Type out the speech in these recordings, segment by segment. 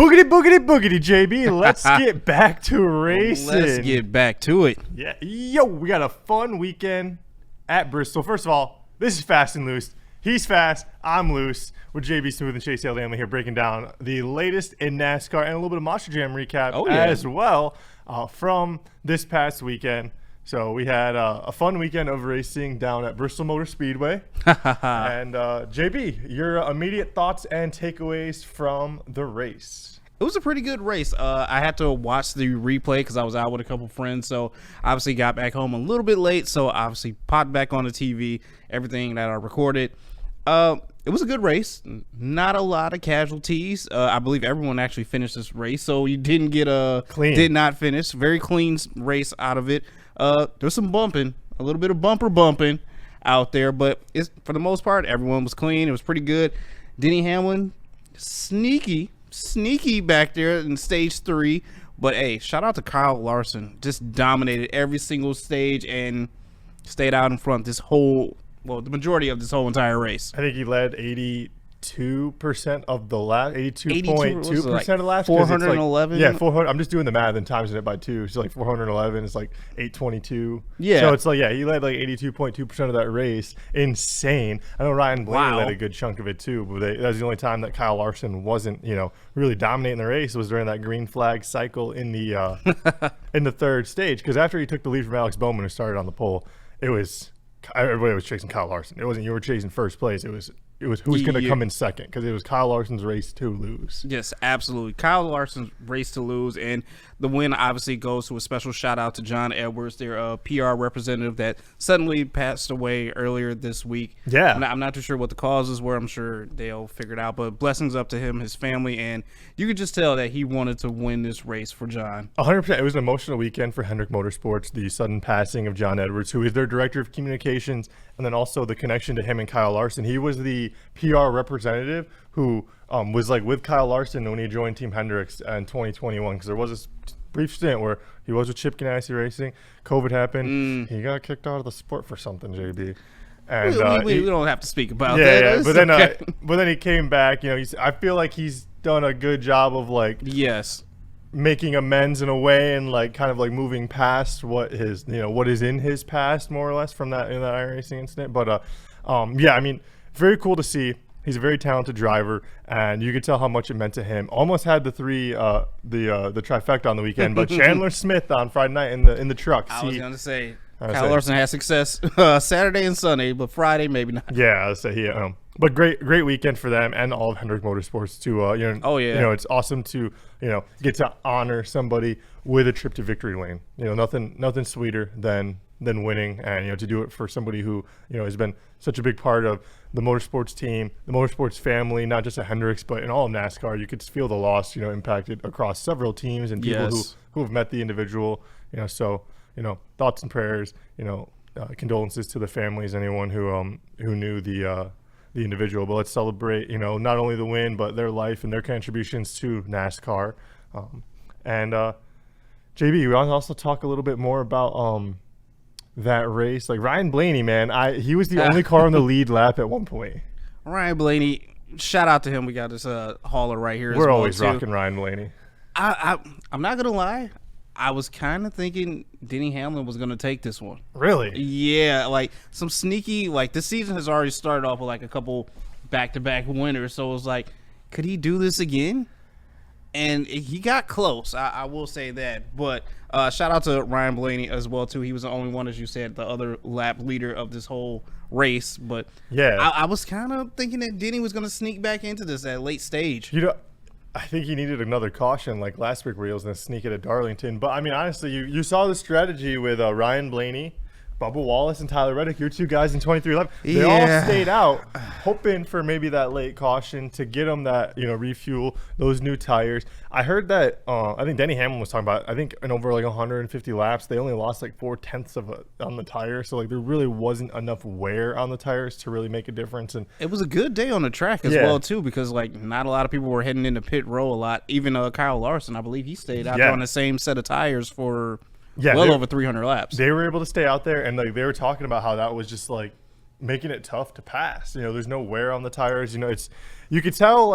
Boogety Boogety Boogety, JB. Let's get back to racing. Let's get back to it. Yeah, yo, we got a fun weekend at Bristol. First of all, this is Fast and Loose. He's fast, I'm loose. With JB Smoov and Chase Amley here breaking down the latest in NASCAR and a little bit of Monster Jam recap as well from this past weekend. So we had a fun weekend of racing down at Bristol Motor Speedway. And JB, your immediate thoughts and takeaways from the race? It was a pretty good race. I had to watch the replay because I was out with a couple friends. So obviously got back home a little bit late. So obviously popped back on the TV, everything that I recorded. It was a good race. Not a lot of casualties. I believe everyone actually finished this race. So you didn't get did not finish. Very clean race out of it. There's some bumping, a little bit of bumper bumping out there, but for the most part, everyone was clean. It was pretty good. Denny Hamlin, sneaky back there in stage 3. But hey, shout out to Kyle Larson. Just dominated every single stage and stayed out in front the majority of this whole entire race. I think he led 82% of the lap, 82.2% of the laps. 411. Yeah, 400. I'm just doing the math and timesing it by 2. It's like 411. It's like 822. Yeah. So it's like, yeah, he led like 82.2% of that race. Insane. I know Ryan Blaney led a good chunk of it too, but that was the only time that Kyle Larson wasn't, really dominating the race was during that green flag cycle in the in the third stage. Because after he took the lead from Alex Bowman, who started on the pole, everybody was chasing Kyle Larson. It wasn't you were chasing first place. It was who's going to come in second, because it was Kyle Larson's race to lose. Yes, absolutely. Kyle Larson's race to lose, and the win obviously goes to a special shout out to John Edwards, their PR representative that suddenly passed away earlier this week. Yeah. I'm not too sure what the causes were. I'm sure they'll figure it out, but blessings up to him, his family, and you could just tell that he wanted to win this race for John. 100%. It was an emotional weekend for Hendrick Motorsports, the sudden passing of John Edwards, who is their director of communications, and then also the connection to him and Kyle Larson. He was the PR representative who was like with Kyle Larson when he joined Team Hendricks in 2021, because there was this brief stint where he was with Chip Ganassi Racing. COVID happened. He got kicked out of the sport for something, JB. And we don't have to speak about that. Yeah, but then he came back. I feel like he's done a good job of making amends in a way, and kind of moving past what is in his past, more or less, from that iRacing incident. But very cool to see. He's a very talented driver, and you could tell how much it meant to him. Almost had the trifecta on the weekend, but Chandler Smith on Friday night in the truck. I was going to say Kyle Larson had success Saturday and Sunday, but Friday maybe not. Yeah, I'll say but great weekend for them and all of Hendrick Motorsports to it's awesome to get to honor somebody with a trip to victory lane. Nothing sweeter than winning, and to do it for somebody who has been such a big part of the motorsports team, the motorsports family, not just at Hendricks but in all of NASCAR. You could feel the loss impacted across several teams and people who have met the individual. So thoughts and prayers. Condolences to the families, anyone who knew the individual. But let's celebrate not only the win but their life and their contributions to NASCAR. JB, we want to also talk a little bit more about that race. Ryan Blaney, man, he was the only car on the lead lap at one point. Ryan Blaney, shout out to him. We got this hauler right here. We're always rocking Ryan Blaney. I'm not gonna lie, I was kind of thinking Denny Hamlin was gonna take this one. Really? Yeah, some sneaky. This season has already started off with a couple back-to-back winners, so it was could he do this again? And he got close, I will say that. But shout out to Ryan Blaney as well too. He was the only one, as you said, the other lap leader of this whole race. But yeah, I was kind of thinking that Denny was going to sneak back into this at late stage. I think he needed another caution like last week where he was going to sneak it at Darlington. But I mean, honestly, you saw the strategy with Ryan Blaney, Bubba Wallace, and Tyler Reddick, your two guys in 23-11. They all stayed out, hoping for maybe that late caution to get them that, refuel, those new tires. I heard that, I think Denny Hamlin was talking about, I think in over 150 laps, they only lost 4/10 on the tire. So there really wasn't enough wear on the tires to really make a difference. And it was a good day on the track as well too, because not a lot of people were heading into pit row a lot. Even Kyle Larson, I believe he stayed out there on the same set of tires for over 300 laps. They were able to stay out there, and they were talking about how that was just making it tough to pass. There's no wear on the tires. You could tell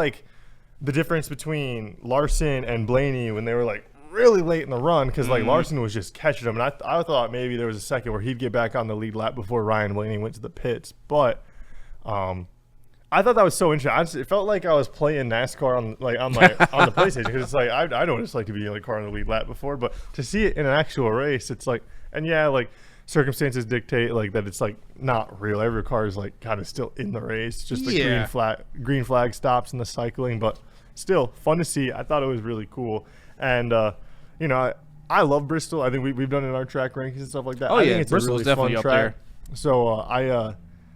the difference between Larson and Blaney when they were like really late in the run, because like Larson was just catching them, and I thought maybe there was a second where he'd get back on the lead lap before Ryan Blaney went to the pits, but I thought that was so interesting. It felt like I was playing NASCAR on the PlayStation, because it's like I don't just like to be in the car on the lead lap before, but to see it in an actual race, it's like, and yeah, like circumstances dictate like that it's like not real. Every car is like kind of still in the race, just the green flag stops in the cycling, but still fun to see. I thought it was really cool, and you know, I love Bristol. I think we've done it in our track rankings and stuff like that. I think it's Bristol's a really definitely fun up track. there. So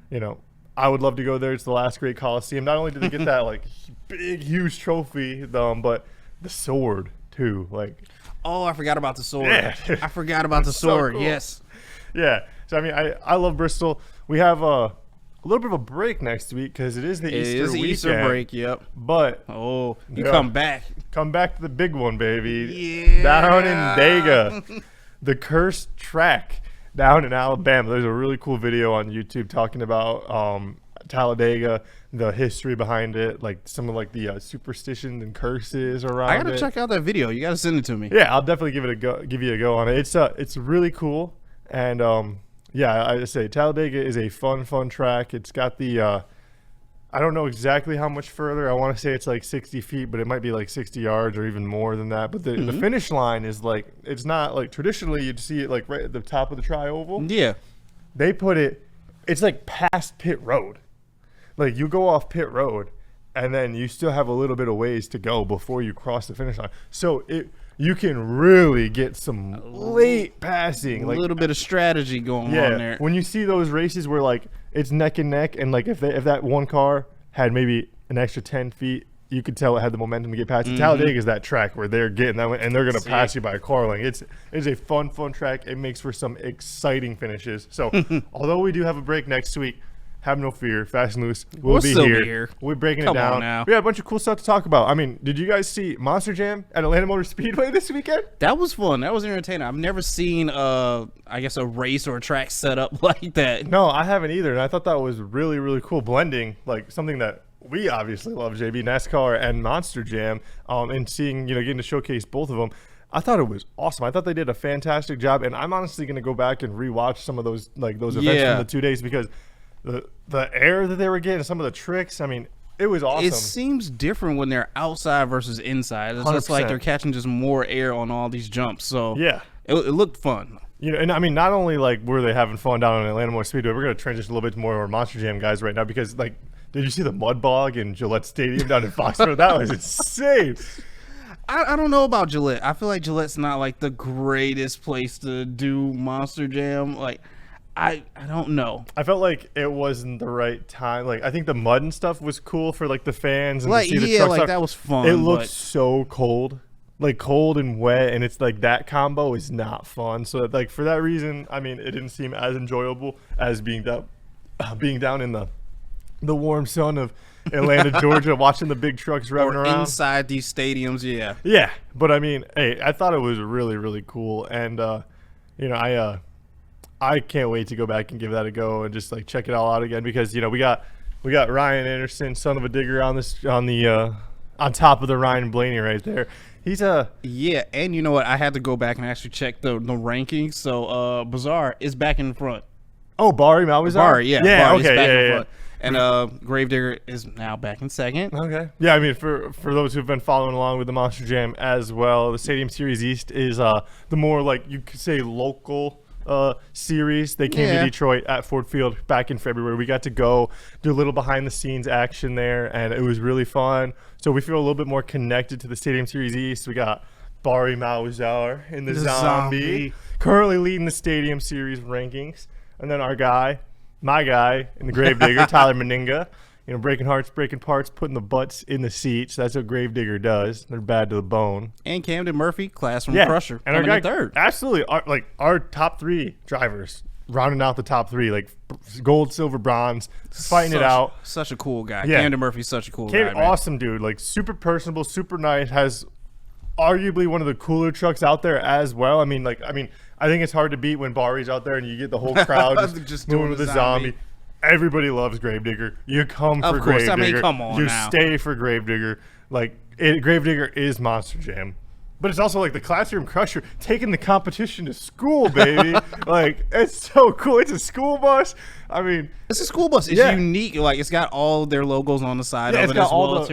you know, I would love to go there. It's the last great Coliseum. Not only did they get that like big, huge trophy, but the sword too. Like, oh, I forgot about the sword. Yeah, I forgot about the sword. So cool. Yes. Yeah. So I mean, I love Bristol. We have a little bit of a break next week because it is the Easter weekend. Easter break. Yep. But you come back. Come back to the big one, baby. Yeah. Down in Dega, the cursed track down in Alabama. There's a really cool video on YouTube talking about Talladega, the history behind it, like some of like the superstitions and curses around it. I gotta check out that video. You gotta send it to me. Yeah, I'll definitely give you a go on it. It's really cool, and yeah, I say Talladega is a fun track. It's got the I don't know exactly how much further. I want to say it's like 60 feet, but it might be like 60 yards or even more than that. But the finish line is like, it's not like traditionally you'd see it like right at the top of the tri-oval. Yeah. They put it's like past pit road. Like you go off pit road and then you still have a little bit of ways to go before you cross the finish line. So you can really get some late passing. A like, little bit of strategy going on there. When you see those races where like it's neck and neck, and like if that one car had maybe an extra 10 feet, you could tell it had the momentum to get past. Talladega is that track where they're getting that one, and they're going to pass you by a car length. It's a fun track. It makes for some exciting finishes. So although we do have a break next week, have no fear. Fast and Loose will be here. We're breaking it down. Now. We have a bunch of cool stuff to talk about. I mean, did you guys see Monster Jam at Atlanta Motor Speedway this weekend? That was fun. That was entertaining. I've never seen, I guess, a race or a track set up like that. No, I haven't either. And I thought that was really, really cool. Blending, like, something that we obviously love, JB, NASCAR and Monster Jam, and seeing, getting to showcase both of them. I thought it was awesome. I thought they did a fantastic job. And I'm honestly going to go back and rewatch some of those events from the 2 days, because the air that they were getting, some of the tricks, I mean, it was awesome. It seems different when they're outside versus inside. It's just like they're catching just more air on all these jumps. So yeah, it looked fun. And I mean, not only like were they having fun down in Atlanta Motor Speedway, we're going to transition a little bit more to our Monster Jam guys right now, because like, did you see the mud bog in Gillette Stadium down in Foxborough? That was insane. I don't know about Gillette. I feel like Gillette's not like the greatest place to do Monster Jam. Like, I don't know. I felt like it wasn't the right time. Like, I think the mud and stuff was cool for like the fans and like, to see the trucks. Like that was fun. It looked so cold, like cold and wet, and it's like that combo is not fun. So like for that reason, I mean, it didn't seem as enjoyable as being down in the warm sun of Atlanta, Georgia, watching the big trucks revving around inside these stadiums. Yeah. But I mean, hey, I thought it was really, really cool, and I can't wait to go back and give that a go and just like check it all out again, because we got Ryan Anderson, son of a digger, on top of the Ryan Blaney right there. He's and you know what? I had to go back and actually check the rankings. So Bazaar is back in front. Oh, Bari Malbazar? Bari, yeah. Okay, yeah. And Gravedigger is now back in second. Okay. Yeah, I mean, for those who've been following along with the Monster Jam as well, the Stadium Series East is the more, like, you could say local series. They came to Detroit at Ford Field back in February. We got to go do a little behind-the-scenes action there, and it was really fun. So we feel a little bit more connected to the Stadium Series East. We got Bari Malbazar in the Zombie, currently leading the Stadium Series rankings. And then my guy in the Gravedigger, Tyler Meninga, breaking hearts, breaking parts, putting the butts in the seats. That's what Gravedigger does. They're bad to the bone. And Camden Murphy, Classroom Crusher, and our guy third. Absolutely, our top three drivers, rounding out the top three, like gold, silver, bronze, fighting it out. Such a cool guy. Yeah. Camden Murphy's such a cool guy. Awesome dude, like super personable, super nice. Has arguably one of the cooler trucks out there as well. I think it's hard to beat when Bari's out there and you get the whole crowd just moving with the zombie. everybody loves Gravedigger. You come for Gravedigger. I mean, come on you now. stay for Gravedigger. Like, Gravedigger is Monster Jam. But it's also like the Classroom Crusher taking the competition to school, baby. Like, it's so cool. It's a school bus. I mean, it's a school bus. It's unique. Like, it's got all their logos on the side of it as well.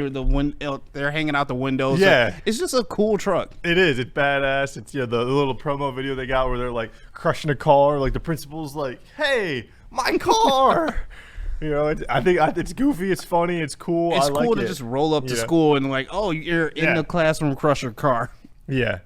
They're hanging out the windows. Yeah, so it's just a cool truck. It is. It's badass. It's the little promo video they got where they're like crushing a car. Like the principal's like, "Hey, my car." I think it's goofy. It's funny. It's cool. It's cool to just roll up to school and like, oh, you're in the Classroom Crusher car. Yeah.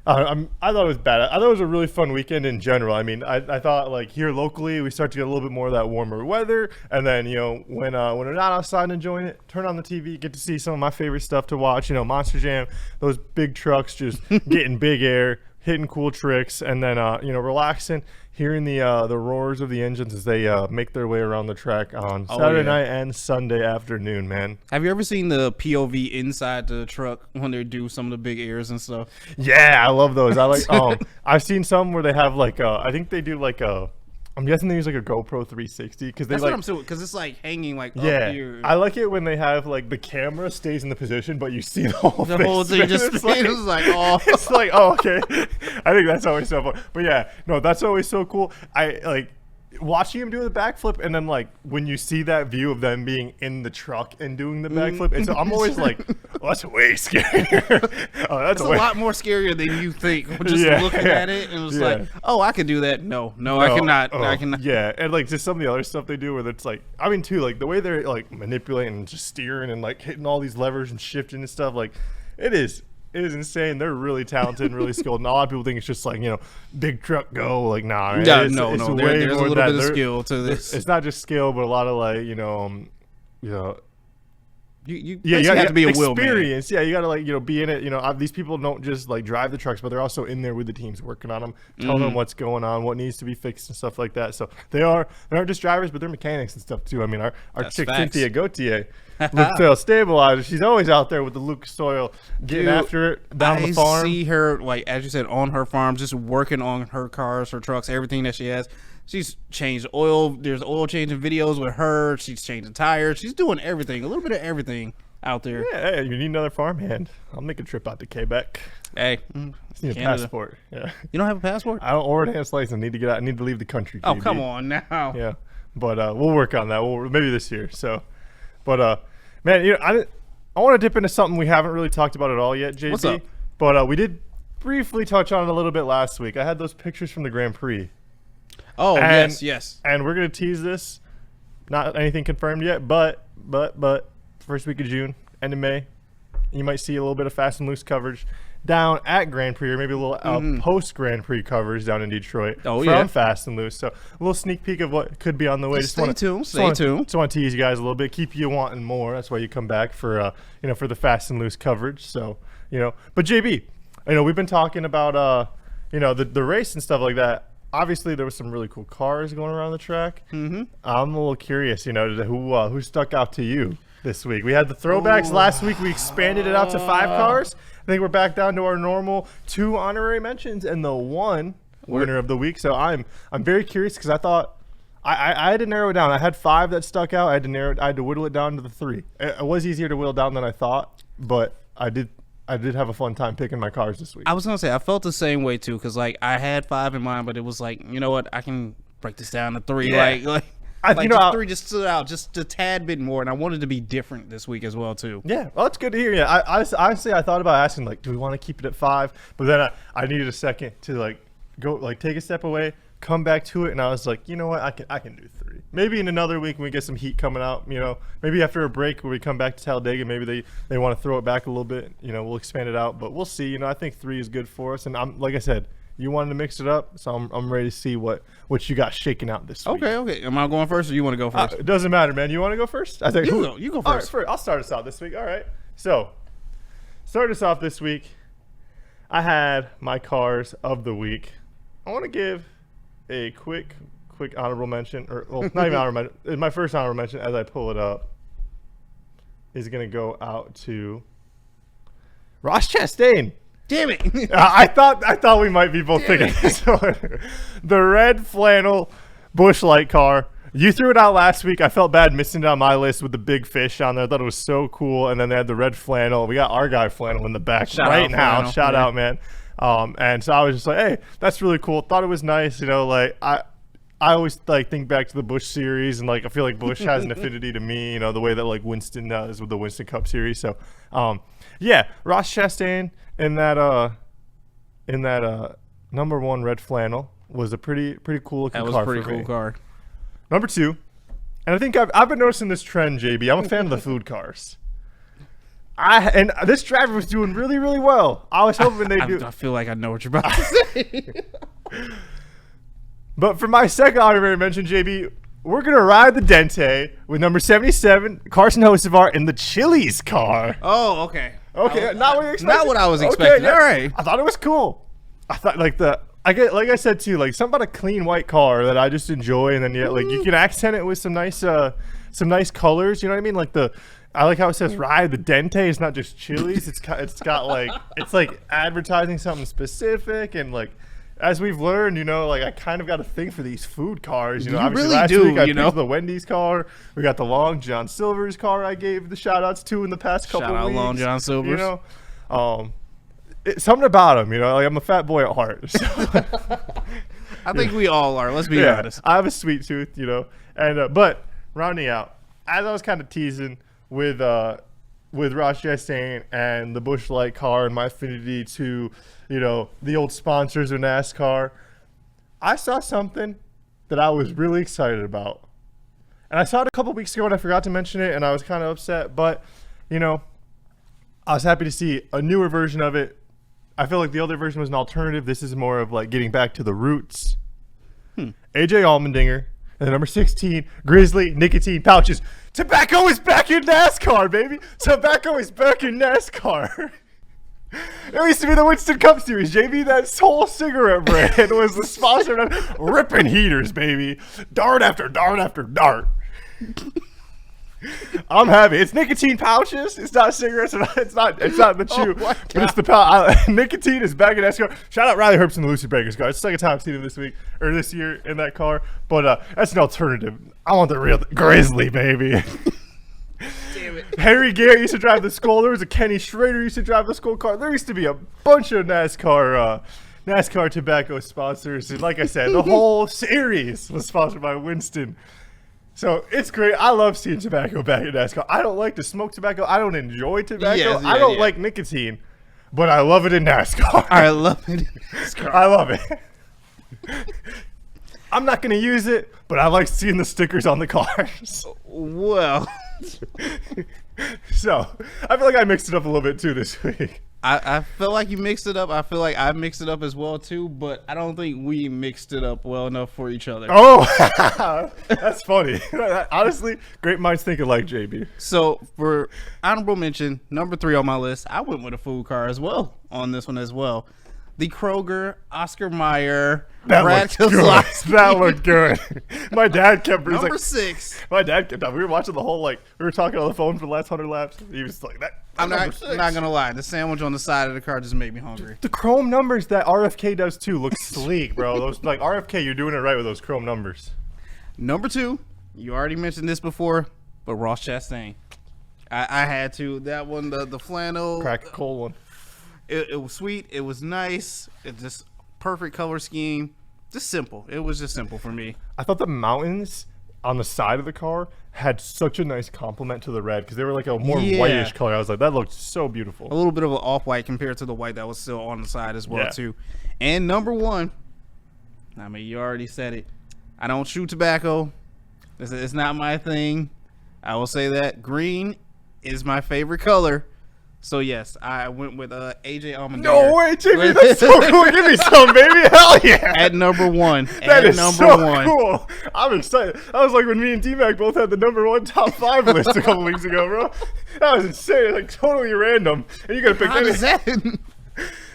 I thought it was bad. I thought it was a really fun weekend in general. I mean, I thought like here locally we start to get a little bit more of that warmer weather, and then when we're not outside and enjoying it, turn on the TV, get to see some of my favorite stuff to watch. Monster Jam, those big trucks just getting big air, hitting cool tricks, and then relaxing, hearing the roars of the engines as they make their way around the track on Saturday night and Sunday afternoon. Man, have you ever seen the POV inside the truck when they do some of the big airs and stuff? Yeah, I love those. I like. I've seen some where they have like I think they do like I'm guessing they use like a GoPro 360 because that's what I'm saying, because it's like hanging like up here. I like it when they have like the camera stays in the position, but you see the whole thing just it's like it's like okay. I think that's always so fun. But yeah, no, that's always so cool. I like watching him do the backflip, and then like when you see that view of them being in the truck and doing the backflip, and so I'm always like, oh, that's way scarier. That's a lot more scarier than you think. Just looking at it, and it's like, oh, I could do that. No, I cannot. I cannot. Yeah, and like just some of the other stuff they do, where it's like, I mean, too, like the way they're like manipulating and just steering and like hitting all these levers and shifting and stuff, like it is insane. They're really talented and really skilled. And a lot of people think it's just like, big truck go. Like, nah. There's a little bit of skill to this. It's not just skill, but a lot of like, you have to be a experience. Yeah, you got to be in it. These people don't just like drive the trucks, but they're also in there with the teams, working on them, telling them what's going on, what needs to be fixed and stuff like that. So they aren't just drivers, but they're mechanics and stuff too. I mean, our chick Cynthia Gautier, Lucas Oil stabilizer, she's always out there with the Lucas Oil getting after it down the farm. I see her, like as you said, on her farm, just working on her cars, her trucks, everything that she has. She's changed oil. There's oil changing videos with her. She's changing tires. She's doing everything, a little bit of everything out there. Yeah, hey, you need another farmhand. I'll make a trip out to Quebec. Hey, just need a passport. Yeah, you don't have a passport? I don't, or a enhanced license. I need to get out. I need to leave the country. Oh, come on now. Yeah, but we'll work on that. Maybe this year. So, but man, I want to dip into something we haven't really talked about at all yet, JB. What's up? But we did briefly touch on it a little bit last week. I had those pictures from the Grand Prix. Oh, yes. And we're going to tease this. Not anything confirmed yet, but first week of June, end of May, you might see a little bit of fast and loose coverage down at Grand Prix, or maybe a little post Grand Prix coverage down in Detroit from Fast and Loose. So a little sneak peek of what could be on the way. Stay tuned. Just want to tease you guys a little bit, keep you wanting more. That's why you come back for for the Fast and Loose coverage. So but JB, we've been talking about the race and stuff like that. Obviously, there was some really cool cars going around the track. I'm a little curious, who stuck out to you this week. We had the throwbacks last week. We expanded it out to 5 cars. I think we're back down to our normal 2 honorary mentions and the 1 winner of the week. So I'm very curious because I thought I had to narrow it down. I had 5 that stuck out. I had to whittle it down to the 3. It was easier to whittle down than I thought, but I did have a fun time picking my cars this week. I was going to say, I felt the same way too, because like I had 5 in mind, but it was like, you know what, I can break this down to 3. Yeah. Just 3 just stood out just a tad bit more, and I wanted to be different this week as well too. Yeah, well, that's good to hear. Yeah, honestly, I thought about asking, like, do we want to keep it at 5? But then I needed a second to like go, like, take a step away, come back to it, and I was like, you know what, I can do 3. Maybe in another week when we get some heat coming out, maybe after a break when we come back to Talladega, maybe they want to throw it back a little bit. We'll expand it out, but we'll see. I think 3 is good for us, and like I said, you wanted to mix it up, so I'm ready to see what you got shaking out this week. Okay. Am I going first, or you want to go first? It doesn't matter, man. You want to go first? I think you go first. All right, I'll start us out this week. All right. So, start us off this week. I had my cars of the week. I want to give a quick honorable mention, or not even honorable mention. My first honorable mention, as I pull it up, is going to go out to Ross Chastain. Damn it! I thought we might be both thinking this one. The red flannel Busch Light car You threw it out last week. I felt bad missing it on my list with the big fish on there. I thought it was so cool. And then they had the red flannel. We got our guy flannel in the back right now. Shout out, man. And so I was just like, hey, that's really cool. Thought it was nice. You know, like I always like think back to the Busch series, and like I feel like Busch has an affinity to me. You know, the way that like Winston does with the Winston Cup series. So, yeah, Ross Chastain in that number 1 red flannel was a pretty cool looking car. That was a pretty cool car. Number 2, and I think I've been noticing this trend, JB. I'm a fan of the food cars. And this driver was doing really, really well. I was hoping they'd do. I feel like I know what you're about to say. But for my second honorary mention, JB, we're gonna ride the Dente with number 77, Carson Hocevar in the Chili's car. Oh, okay. Okay, not what you expected. Not what I was expecting. Okay, yeah. All right. I thought it was cool. I thought like I said too, like something about a clean white car that I just enjoy, and then like you can accent it with some nice colors. You know what I mean? Like I like how it says ride the Dente. It's not just Chili's. It's got like it's like advertising something specific, and like as we've learned, you know, like I kind of got a thing for these food cars. You know, obviously last week I picked the Wendy's car. We got the Long John Silver's car. I gave the shout outs to in the past couple of weeks. Shout out Long John Silver's. You know, something about him, you know, like I'm a fat boy at heart. So. I think we all are. Let's be honest. I have a sweet tooth, you know, and but rounding out, as I was kind of teasing with Ross Chastain and the Busch Light car and my affinity to, you know, the old sponsors of NASCAR, I saw something that I was really excited about, and I saw it a couple weeks ago and I forgot to mention it, and I was kind of upset, but you know, I was happy to see a newer version of it. I feel like the other version was an alternative. This is more of like getting back to the roots. AJ Allmendinger and the number 16 Grizzly nicotine pouches. Tobacco is back in NASCAR, baby. Tobacco is back in NASCAR. It used to be the Winston Cup Series, JB. That whole cigarette brand was the sponsor of ripping heaters, baby. Dart after dart after dart. I'm happy. It's nicotine pouches. It's not cigarettes. It's not the chew. But it's the pouch. Nicotine is back in NASCAR. Shout out Riley Herbst in the Lucy Breakers car. It's the second time I've seen him this year in that car. But that's an alternative. I want the real Grizzly, baby. Damn it. Harry Garrett used to drive the Skull. There was a Kenny Schrader used to drive the Skull car. There used to be a bunch of NASCAR tobacco sponsors. And like I said, the whole series was sponsored by Winston. So it's great. I love seeing tobacco back in NASCAR. I don't like to smoke tobacco. I don't enjoy tobacco. I don't like nicotine, but I love it in NASCAR. I love it in NASCAR. I love it. I'm not going to use it, but I like seeing the stickers on the cars. Well. So I feel like I mixed it up a little bit too this week. I feel like you mixed it up. I feel like I mixed it up as well too, but I don't think we mixed it up well enough for each other. Oh, that's funny. Honestly, great minds think alike, JB. So for honorable mention, number 3 on my list, I went with a food car as well on this one as well. The Kroger Oscar Mayer That looked good. My dad kept number 6. My dad kept. We were watching the whole we were talking on the phone for the last 100 laps. He was like that. I'm not gonna lie. The sandwich on the side of the car just made me hungry. The chrome numbers that RFK does too look sleek, bro. Those like RFK, you're doing it right with those chrome numbers. Number 2, you already mentioned this before, but Ross Chastain. I had to. That one, the flannel. Crack a cold one. It was sweet. It was nice. It just perfect color scheme. Just simple. It was just simple for me. I thought the mountains on the side of the car had such a nice complement to the red because they were like a more whitish color. I was like, that looked so beautiful. A little bit of an off-white compared to the white that was still on the side as well too. And number 1, I mean, you already said it. I don't chew tobacco. It's not my thing. I will say that green is my favorite color. So yes, I went with AJ Allmendinger. No way, JB, that's so cool. Give me some, baby. Hell yeah. At number 1. That is so cool. I'm excited. I was like when me and D-Mac both had the number 1 top 5 list a couple weeks ago, bro. That was insane. Like totally random. And you gotta pick any.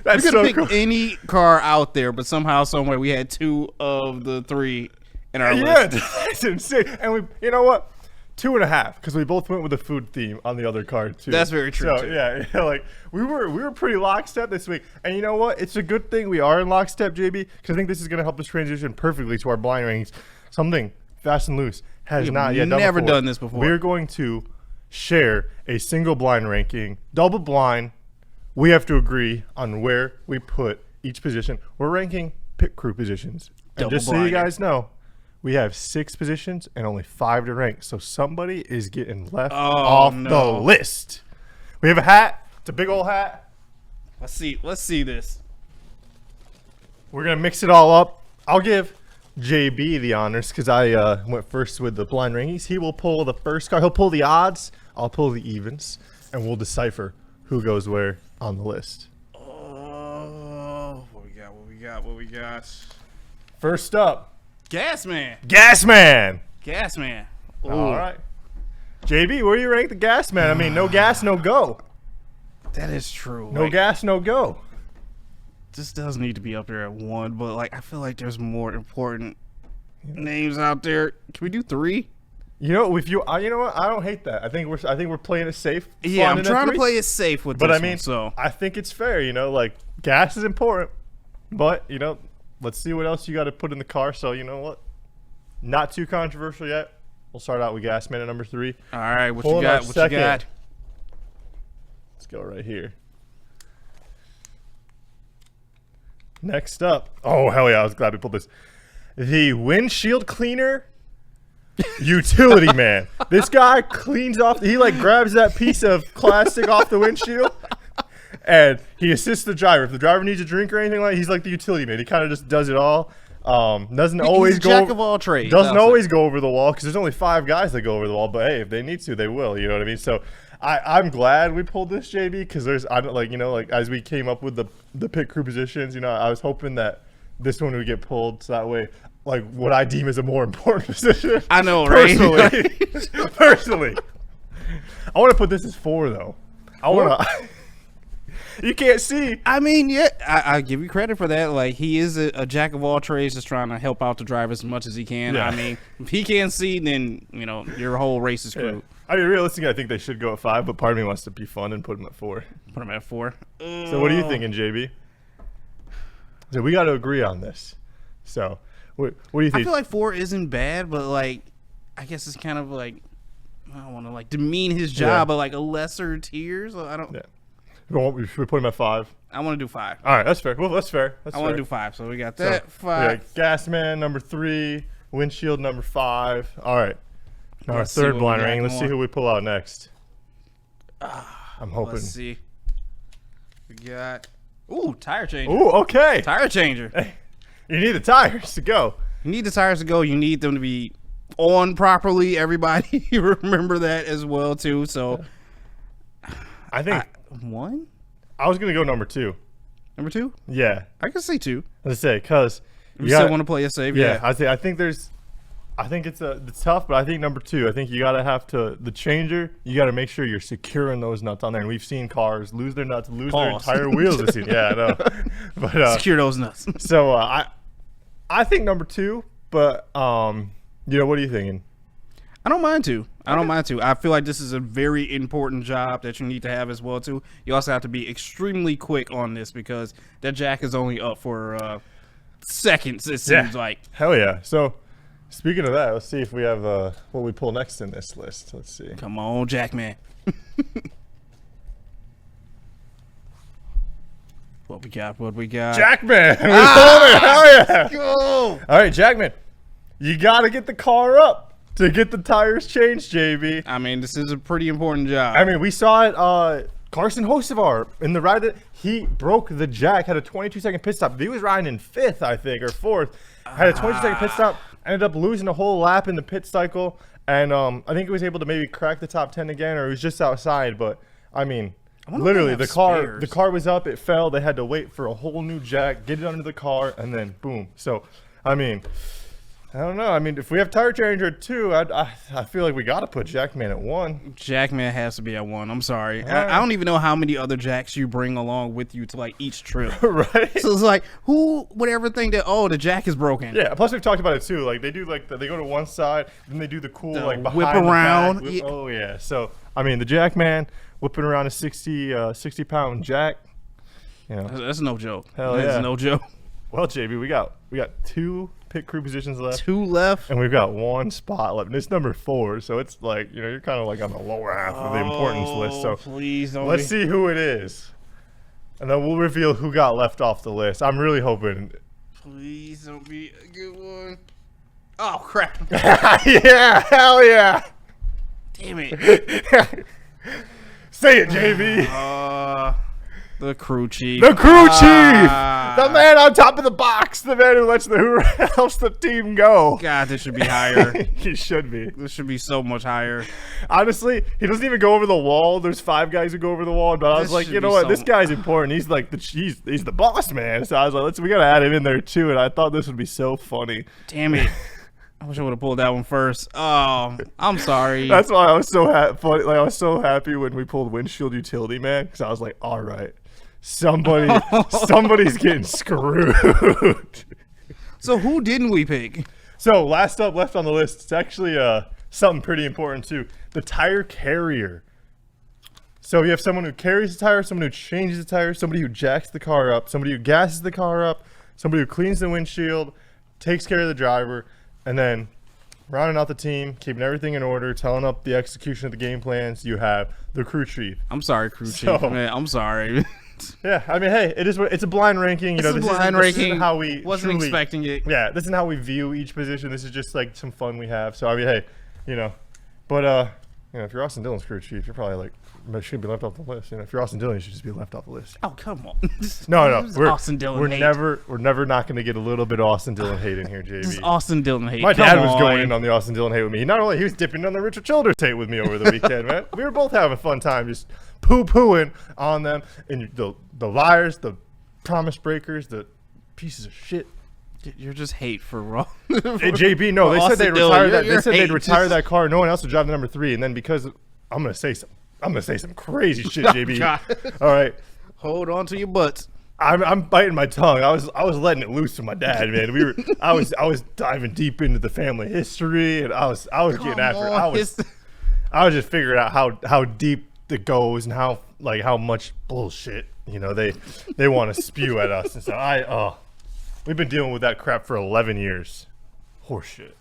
That's we could pick any car out there, but somehow, somewhere, we had 2 of the 3 in our list. Yeah, that's insane. And you know what? 2.5 because we both went with the food theme on the other card too. That's very true. So too. Yeah, like we were pretty lockstep this week, and you know what? It's a good thing we are in lockstep, JB, because I think this is going to help us transition perfectly to our blind rankings. Something Fast and Loose has not yet never done this before. We're going to share a single blind ranking, double blind. We have to agree on where we put each position. We're ranking pit crew positions. And just so you guys know, we have 6 positions and only 5 to rank. So somebody is getting left off the list. We have a hat. It's a big old hat. Let's see this. We're going to mix it all up. I'll give JB the honors because I went first with the blind rankings. He will pull the first card. He'll pull the odds. I'll pull the evens. And we'll decipher who goes where on the list. Oh, what we got? First up. Gasman. Ooh. All right. JB, where do you rank the Gasman? I mean, no gas, no go. That is true. No gas, no go. This does need to be up there at 1, but like I feel like there's more important names out there. Can we do 3? You know, if you know what? I don't hate that. I think we're playing it safe. Yeah, I'm trying to play it safe with this. But I mean, so I think it's fair. You know, like gas is important, but you know, let's see what else you got to put in the car. So you know what? Not too controversial yet. We'll start out with Gasman at number 3. All right, what you got? Let's go right here. Next up. Oh, hell yeah. I was glad we pulled this. The windshield cleaner utility man. This guy cleans off. He like grabs that piece of plastic off the windshield and he assists the driver. If the driver needs a drink or anything like that, he's like the utility man. He kind of just does it all. Doesn't always go jack of all trades. Doesn't always go over the wall because there's only 5 guys that go over the wall. But hey, if they need to, they will. You know what I mean? So I'm glad we pulled this, JB, because as we came up with the pit crew positions, you know, I was hoping that this one would get pulled so that way, like what I deem as a more important position. I know, right? Personally, I want to put this as 4 though. I want to. You can't see. I mean, yeah, I give you credit for that. Like, he is a jack of all trades, just trying to help out the driver as much as he can. Yeah. I mean, if he can't see, then, you know, your whole race is screwed. Yeah. I mean, realistically, I think they should go at 5, but part of me wants to be fun and put him at 4. Put him at 4. So what are you thinking, JB? So we got to agree on this. So what do you think? I feel like 4 isn't bad, but, like, I guess it's kind of like, I don't want to, like, demean his job, but, like, a lesser tier. So I don't. Yeah. Should we put him at 5? I want to do 5. All right, that's fair. Well, that's fair. I want to do 5. So we got that. 5. Gasman number 3, windshield number 5. All right. Now our third blind ring. Let's see who we pull out next. I'm hoping. Let's see. We got tire changer. Ooh, okay. Tire changer. Hey, you need the tires to go. You need the tires to go. You need them to be on properly. Everybody remember that as well too. So I think 1. I was gonna go number 2. Number 2? Yeah, I can see 2. Let's say because you still want to play a save. Yeah, I think it's tough, but I think number 2. I think you gotta have the changer. You gotta make sure you're securing those nuts on there. And we've seen cars lose their nuts, their entire wheels this season. Yeah, I know. But secure those nuts. So I think number 2, but you know, what are you thinking? I don't mind 2. I don't mind 2. I feel like this is a very important job that you need to have as well too. You also have to be extremely quick on this because that jack is only up for seconds. It seems like. Hell yeah. So speaking of that, let's see if we have what we pull next in this list. Let's see. Come on, Jackman. What we got? Jackman. Hell yeah. Let's go. All right, Jackman. You got to get the car up to get the tires changed, JB. I mean, this is a pretty important job. I mean, we saw it. Carson Hocevar in the ride that he broke the jack, had a 22-second pit stop. He was riding in 5th, I think, or 4th. Had a 22-second pit stop. Ended up losing a whole lap in the pit cycle. And I think he was able to maybe crack the top 10 again, or he was just outside. But, I mean, literally, the car was up. It fell. They had to wait for a whole new jack, get it under the car, and then boom. So, I mean, I don't know. I mean, if we have tire changer at 2, I feel like we got to put Jackman at 1. Jackman has to be at 1. I'm sorry. I don't even know how many other jacks you bring along with you to like each trip. Right. So it's like, who would ever think that, oh, the jack is broken? Yeah. Plus, we've talked about it too. Like they do they go to one side, then they do the cool like behind whip around. The back. Oh yeah. So I mean, the Jackman whipping around a 60-pound jack. You know, that's no joke. Hell that's no joke. Well, JB, we got 2 pit crew positions left. 2 left. And we've got 1 spot left. And it's number 4. So it's like, you're kind of like on the lower half of the importance list. So please let's see who it is. And then we'll reveal who got left off the list. I'm really hoping. Please don't be a good one. Oh, crap. Yeah, hell yeah. Damn it. Say it, JB. The crew chief. The crew chief. The man on top of the box. The man who helps the team go. God, this should be higher. He should be. This should be so much higher. Honestly, he doesn't even go over the wall. There's 5 guys who go over the wall. But I was like, you know what? This guy's important. He's like he's the boss man. So I was like, we gotta add him in there too. And I thought this would be so funny. Damn it. I wish I would have pulled that one first. Oh, I'm sorry. That's why I was so happy. Like, I was so happy when we pulled windshield utility man, because I was like, all right, somebody's getting screwed. So who didn't we pick? So last up left on the list, it's actually something pretty important too. The tire carrier. So you have someone who carries the tire, someone who changes the tire, somebody who jacks the car up, somebody who gasses the car up, somebody who cleans the windshield, takes care of the driver. And then rounding out the team, keeping everything in order, telling up the execution of the game plans, you have the crew chief. I'm sorry, crew chief. Man, I'm sorry. Yeah, I mean, hey, it's a blind ranking. This isn't how we wasn't expecting it. Yeah, this isn't how we view each position. This is just like some fun we have. So I mean, hey, but if you're Austin Dillon's crew chief, you're probably like shouldn't be left off the list. If you're Austin Dillon, you should just be left off the list. Oh, come on. No, we're Austin Dillon. We're never not going to get a little bit of Austin Dillon hate in here, JB. This is Austin Dillon hate. My dad was going in on the Austin Dillon hate with me. Not only he was dipping on the Richard Childress hate with me over the weekend, man. We were both having a fun time, just poo-pooing on them and the liars, the promise breakers, the pieces of shit. You're just hate for wrong. Hey, JB, no, they said they'd retire that. They said they'd retire that car. No one else would drive the number 3, and then because I'm gonna say some crazy shit, JB. God. All right, hold on to your butts. I'm biting my tongue. I was letting it loose with my dad, man. I was diving deep into the family history, and I was getting after it. I was just figuring out how deep it goes and how much bullshit they want to spew at us. And so we've been dealing with that crap for 11 years. Horseshit.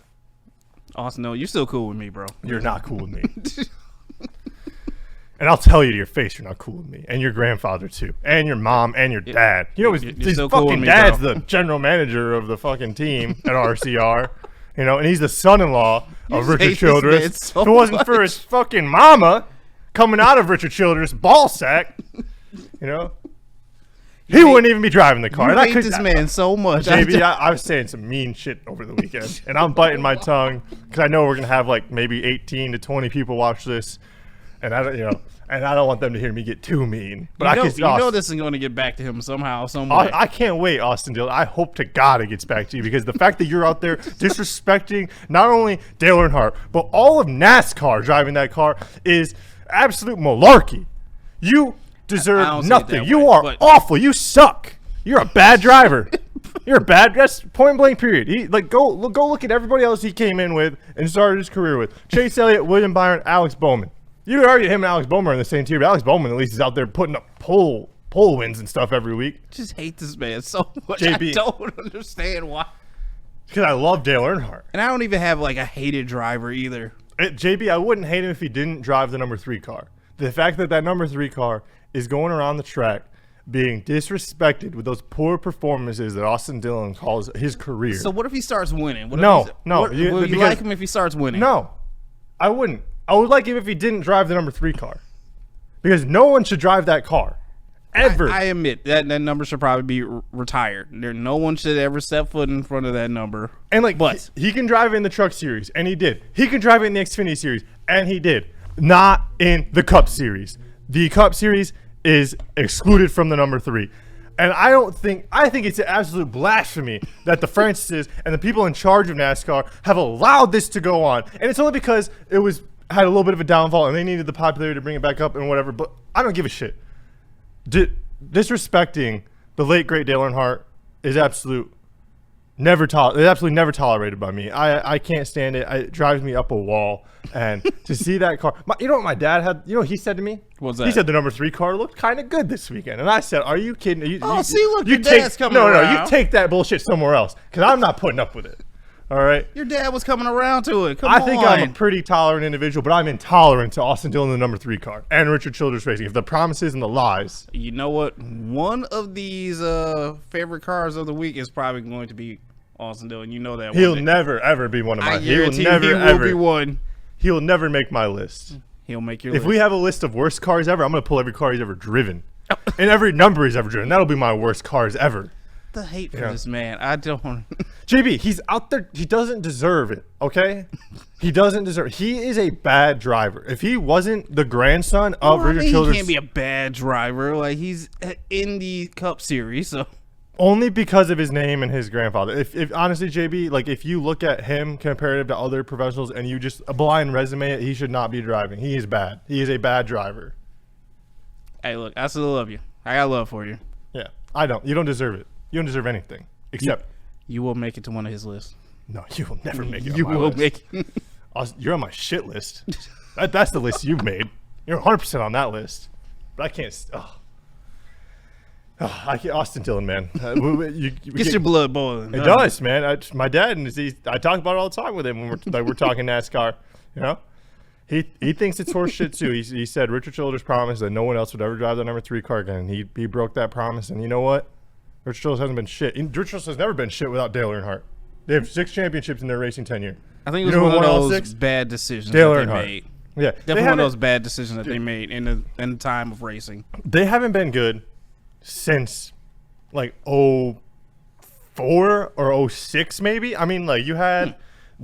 Austin, no, you're still cool with me, bro. You're not cool with me. And I'll tell you to your face, you're not cool with me. And your grandfather, too. And your mom and your dad. His fucking cool dad's the general manager of the fucking team at RCR. And he's the son-in-law of Richard Childress. If it wasn't for his fucking mama coming out of Richard Childress' ball sack, he wouldn't even be driving the car. You hate this man so much. JB, I was saying some mean shit over the weekend. And I'm biting my tongue because I know we're going to have like maybe 18 to 20 people watch this. And I don't want them to hear me get too mean. But this is going to get back to him somehow, some way. I can't wait, Austin Dillon. I hope to God it gets back to you because the fact that you're out there disrespecting not only Dale Earnhardt, but all of NASCAR driving that car is absolute malarkey. You deserve nothing. You are awful. You suck. You're a bad driver. You're a bad. That's point blank. Period. Go look at everybody else he came in with and started his career with: Chase Elliott, William Byron, Alex Bowman. You would argue him and Alex Bowman are in the same tier, but Alex Bowman at least is out there putting up pole wins and stuff every week. Just hate this man so much. JB, I don't understand why. Because I love Dale Earnhardt. And I don't even have like a hated driver either. JB, I wouldn't hate him if he didn't drive the number 3 car. The fact that number 3 car is going around the track being disrespected with those poor performances that Austin Dillon calls his career. So what if he starts winning? Would you like him if he starts winning? No, I wouldn't. I would like him if he didn't drive the number 3 car. Because no one should drive that car. Ever. I admit that number should probably be retired. No one should ever step foot in front of that number. And he can drive it in the Truck Series, and he did. He can drive it in the Xfinity Series, and he did. Not in the Cup Series. The Cup Series is excluded from the number 3. And I think it's an absolute blasphemy that the Franchises and the people in charge of NASCAR have allowed this to go on. And it's only because it had a little bit of a downfall and they needed the popularity to bring it back up and whatever. But I don't give a shit. Disrespecting the late great Dale Earnhardt is absolute absolutely never tolerated by me. I can't stand it. It drives me up a wall. And to see that car, you know what my dad had? You know what he said to me? What's that? He said the number 3 car looked kind of good this weekend. And I said, are you kidding? Your dad's coming around. No, you take that bullshit somewhere else because I'm not putting up with it. All right? Your dad was coming around to it. I think I'm a pretty tolerant individual, but I'm intolerant to Austin Dillon and the number 3 car and Richard Childress Racing. If the promises and the lies. You know what? One of these favorite cars of the week is probably going to be Austin Dillon. You know that. He'll never, ever be one of my. He will be one. He will never make my list. He'll make your list. If we have a list of worst cars ever, I'm going to pull every car he's ever driven. And every number he's ever driven. That'll be my worst cars ever. The hate for this man. I don't. JB, he's out there. He doesn't deserve it, okay? He doesn't deserve it. He is a bad driver. If he wasn't the grandson of Richard Childress. He can't be a bad driver. Like, he's in the Cup Series, so. Only because of his name and his grandfather. If honestly, JB, like if you look at him comparative to other professionals and you just a blind resume it, he should not be driving. He is bad. He is a bad driver. Hey, look, I still love you. I got love for you. Yeah, I don't. You don't deserve it. You don't deserve anything except you will make it to one of his lists. No, you will never make it. You will make it. You're on my shit list. That's the list you've made. You're 100% on that list. But I can't. I can't, Austin Dillon, man. Gets your blood boiling. It does, man. My dad, I talk about it all the time with him when we're talking NASCAR. You know, he thinks it's horse shit too. He said Richard Childress promised that no one else would ever drive the number 3 car again. He broke that promise, and you know what? Richard Childress hasn't been shit. Richard Childress has never been shit without Dale Earnhardt. They have 6 championships in their racing tenure. I think it was one of those bad decisions Dale that they Earnhardt. made. Yeah, definitely one of those bad decisions that they made in the time of racing. They haven't been good since like 04 or 06 maybe. I mean, like you had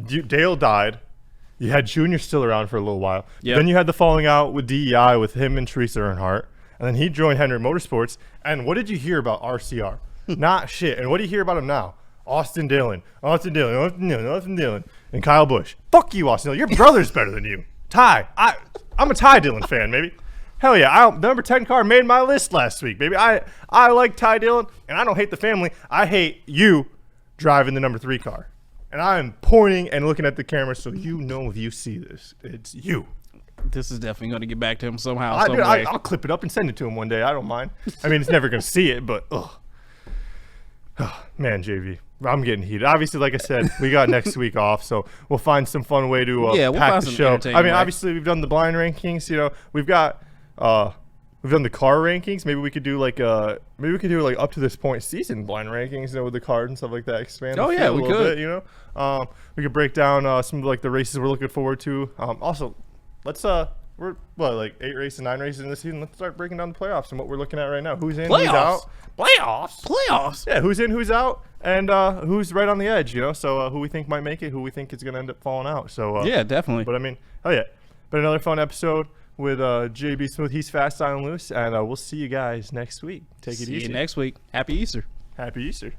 Dale died. You had Junior still around for a little while. Yep. Then you had the falling out with DEI with him and Teresa Earnhardt. And then he joined Hendrick Motorsports. And what did you hear about RCR? Not shit. And what do you hear about him now? Austin Dillon, and Kyle Busch. Fuck you, Austin Dillon. Your brother's better than you. Ty. I'm a Ty Dillon fan, baby. Hell yeah. The number 10 car made my list last week, baby. I like Ty Dillon, and I don't hate the family. I hate you driving the number 3 car. And I'm pointing and looking at the camera so you know if you see this, it's you. This is definitely going to get back to him somehow, I'll clip it up and send it to him one day. I don't mind. I mean, it's never going to see it, but ugh. Oh, man, JV, I'm getting heated. Obviously, like I said, we got next week off, so we'll find some fun way to pack the show. I mean, obviously, we've done the blind rankings. You know, we've done the car rankings. Maybe we could do like up to this point season blind rankings, you know, with the card and stuff like that. Expand. Oh yeah, we could. Bit, you know, we could break down some of like the races we're looking forward to. Also, let's we're like 8 races, 9 races in the season. Let's start breaking down the playoffs and what we're looking at right now. Who's in, who's out? Playoffs. Yeah, who's in, who's out, and who's right on the edge. You know, so who we think might make it, who we think is going to end up falling out. So yeah, definitely. But I mean, oh yeah, but another fun episode with JB Smoov. He's fast, on loose, and we'll see you guys next week. Take it easy. See you next week. Happy Easter. Happy Easter.